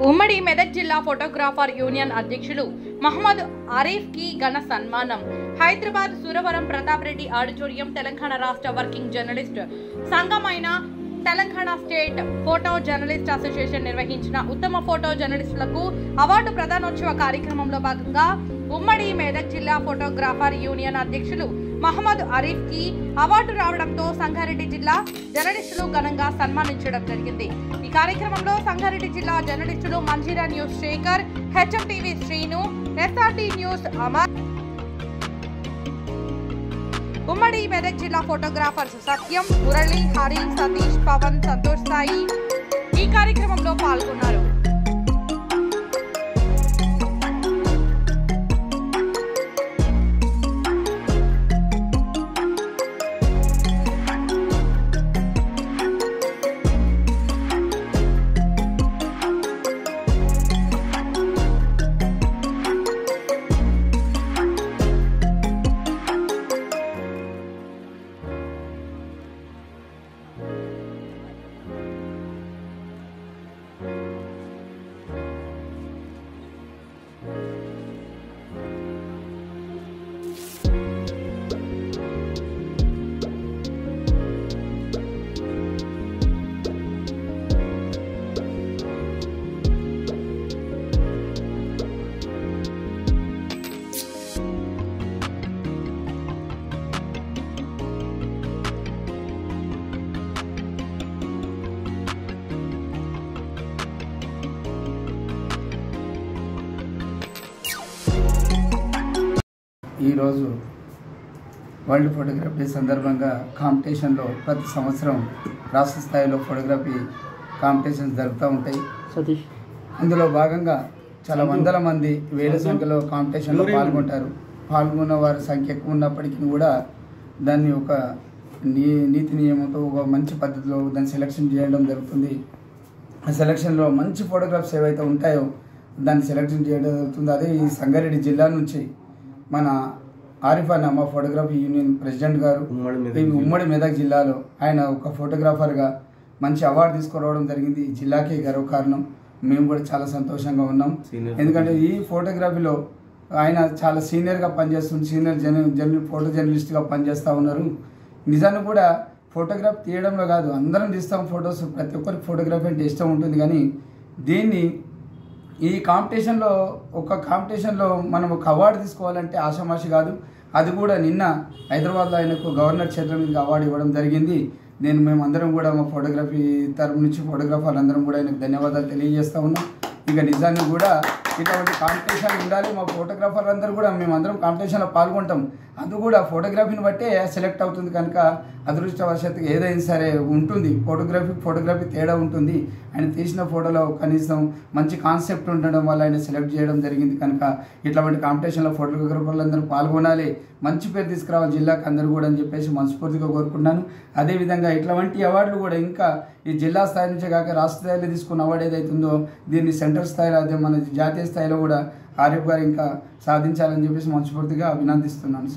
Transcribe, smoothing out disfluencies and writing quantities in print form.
ఉమ్మడి మెదక్ జిల్లా photographer union అధ్యక్షులు మహమ్మద్ ఆరిఫ్ కి ఘన సన్మానం. హైదరాబాద్ సురవరం ప్రతాప్ రెడ్డి ఆడిటోరియం తెలంగాణ రాష్ట్ర వర్కింగ్ జర్నలిస్ట్ సంఘమైన Telangana state photo journalist association నిర్వహించిన ఉత్తమ ఫోటో జర్నలిస్టులకు అవార్డు ప్రదానోత్సవ కార్యక్రమంలో భాగంగా ఉమ్మడి మెదక్ జిల్లా ఫోటోగ్రాఫర్ యూనియన్ అధ్యక్షులు మహమ్మద్ ఆరిఫ్ కి అవార్డు రావడంతో సంగారెడ్డి జిల్లా జర్నలిస్టులు ఘనంగా సన్మానించడం జరిగింది. ఈ కార్యక్రమంలో సంగారెడ్డి జిల్లా జర్నలిస్టులు Manjeera news Shekhar, HMTV Srinu, SRT news Amar, ఉమ్మడి మెదక్ జిల్లా ఫోటోగ్రాఫర్స్ సత్యం, మురళి, హరి, సతీష్, పవన్, సంతోష్ సాయి ఈ కార్యక్రమంలో పాల్గొన్నారు. ఈరోజు వరల్డ్ ఫోటోగ్రఫీ డే సందర్భంగా కాంపిటీషన్లో ప్రతి సంవత్సరం రాష్ట్ర స్థాయిలో ఫోటోగ్రఫీ కాంపిటీషన్స్ జరుగుతూ ఉంటాయి. అందులో భాగంగా చాలా వందల మంది వేల సంఖ్యలో కాంపిటీషన్లో పాల్గొంటారు. పాల్గొన్న వారి సంఖ్య ఎక్కువ ఉన్నప్పటికీ కూడా దాన్ని ఒక నీతి నియమంతో ఒక మంచి పద్ధతిలో దాన్ని సెలెక్షన్ చేయడం జరుగుతుంది. ఆ సెలక్షన్లో మంచి ఫోటోగ్రాఫ్స్ ఏవైతే ఉంటాయో దాన్ని సెలెక్షన్ చేయడం జరుగుతుంది. అదే ఈ సంగారెడ్డి జిల్లా నుంచి మన ఆరిఫ్ అన్న మా ఫోటోగ్రఫీ యూనియన్ ప్రెసిడెంట్ గారు ఉమ్మడి మెదక్ జిల్లాలో ఆయన ఒక ఫోటోగ్రాఫర్గా మంచి అవార్డు తీసుకురావడం జరిగింది. ఈ జిల్లాకే గర్వకారణం. మేము కూడా చాలా సంతోషంగా ఉన్నాం. ఎందుకంటే ఈ ఫోటోగ్రఫీలో ఆయన చాలా సీనియర్గా పనిచేస్తుంది. సీనియర్ ఫోటో జర్నలిస్ట్గా పనిచేస్తూ ఉన్నారు. నిజాన్ని కూడా ఫోటోగ్రాఫ్ తీయడంలో కాదు, అందరం తీస్తాం ఫొటోస్, ప్రతి ఒక్కరికి ఫోటోగ్రఫీ అంటే ఇష్టం ఉంటుంది. కానీ దీన్ని ఈ కాంపిటీషన్లో మనం ఒక అవార్డు తీసుకోవాలంటే ఆషామాషి కాదు. అది కూడా నిన్న హైదరాబాద్లో ఆయనకు గవర్నర్ చేతుల మీద అవార్డు ఇవ్వడం జరిగింది. మేమందరం కూడా మా ఫోటోగ్రఫీ తరపు నుంచి ఫోటోగ్రాఫర్లు అందరం కూడా ఆయనకు ధన్యవాదాలు తెలియజేస్తూ ఉన్నాం. ఇక నిజాన్ని కూడా ఇటువంటి కాంపిటీషన్ ఉండాలి. మా ఫోటోగ్రాఫర్లు అందరూ కూడా మేమందరం కాంపిటీషన్లో పాల్గొంటాం. అది కూడా ఫోటోగ్రఫీని బట్టే సెలెక్ట్ అవుతుంది కనుక అదృష్టవశాత్తు ఏదైనా సరే ఉంటుంది. ఫోటోగ్రఫీ తేడా ఉంటుంది. ఆయన తీసిన ఫోటోలో కనీసం మంచి కాన్సెప్ట్ ఉండడం వల్ల ఆయన సెలెక్ట్ చేయడం జరిగింది. కనుక ఇట్లాంటి కాంపిటీషన్లో ఫోటోగ్రాఫర్లు అందరూ పాల్గొనాలి, మంచి పేరు తీసుకురావాలి జిల్లాకు అందరూ కూడా అని చెప్పేసి మనస్ఫూర్తిగా కోరుకుంటున్నాను. అదేవిధంగా ఇట్లాంటి అవార్డులు కూడా ఇంకా ఈ జిల్లా స్థాయి నుంచే కాక రాష్ట్ర స్థాయిలో తీసుకున్న అవార్డు ఏదైతుందో దీన్ని సెంట్రల్ స్థాయిలో అదే మన జాతీయ స్థాయిలో కూడా ఆరిఫ్ గారు ఇంకా సాధించాలని చెప్పేసి మనస్ఫూర్తిగా అభినందిస్తున్నాను.